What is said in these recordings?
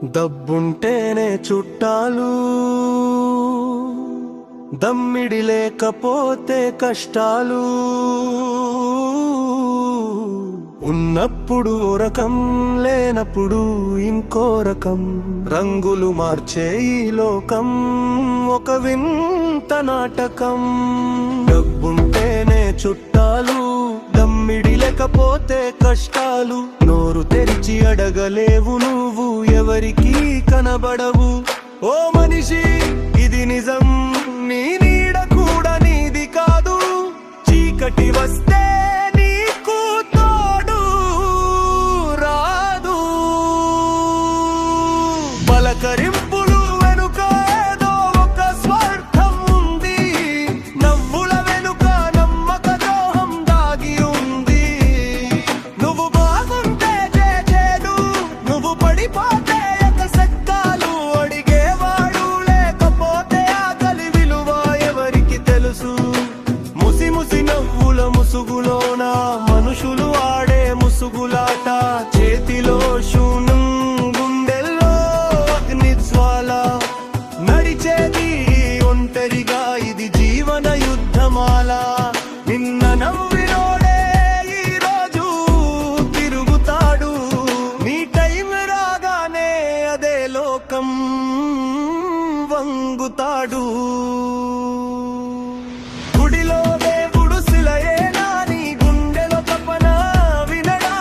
దబ్బుంటేనే చుట్టాలు, దమ్మిడి లేకపోతే కష్టాలు. ఉన్నప్పుడు ఓ రకం, లేనప్పుడు ఇంకో రకం. రంగులు మార్చే ఈ లోకం ఒక వింత నాటకం. డబ్బుంటేనే చుట్టాలు, దమ్మిడి లేకపోతే కష్టాలు. నోరు తెరిచి అడగలేవు నువ్వు, ఎవరికి కనబడవు. ఓ మనిషి ఇది నిజం, నీ నీడ కూడా నీది కాదు. చీకటి వస్తే నీకు తోడు రాదు. పలకరింపులు వెనుక ఏదో ఒక స్వార్థం ఉంది. నవ్వుల వెనుక నమ్మక ద్రోహం దాగి ఉంది. నువ్వు బాగుంటే చేదు, నువ్వు పడిపోతే ఎకసెక్కాలు. అడిగేవాడు లేకపోతే ఆకలి విలువ ఎవరికి తెలుసు? ముసి ముసి నవ్వుల ముసుగులోన మనుషులు ఆడే ముసుగులాట. చేతిలో శూన్యం, గుండెల్లో అగ్ని జ్వాల. నడిచేది ఒంటరిగా, ఇది జీవన యుద్ధమాల. నిన్న నవ్వినోడే ఈ రోజు తిరుగుతాడు. నీ టైం రాగానే అదే లోకం వంగుతాడు. గుడిలో దేవుడు శిలయేనా, నీ గుండెలో తపన వినడా?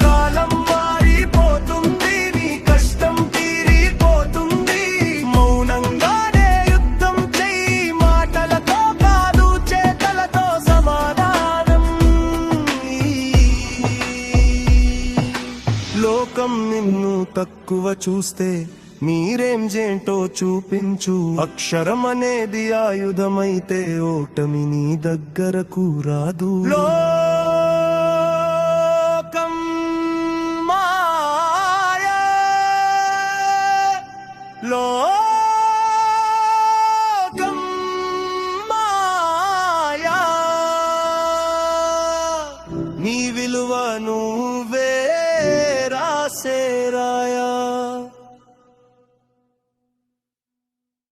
కాలం మారిపోతుంది, నీ కష్టం తీరిపోతుంది. మౌనంగానే యుద్ధం చెయ్యి, మాటలతో కాదు చేతలతో సమాధానం. లోకం నిన్ను తక్కువ చూస్తే మీరేం చేంటో చూపించు. అక్షరం అనేది ఆయుధమైతే ఓటమి నీ దగ్గరకు రాదు.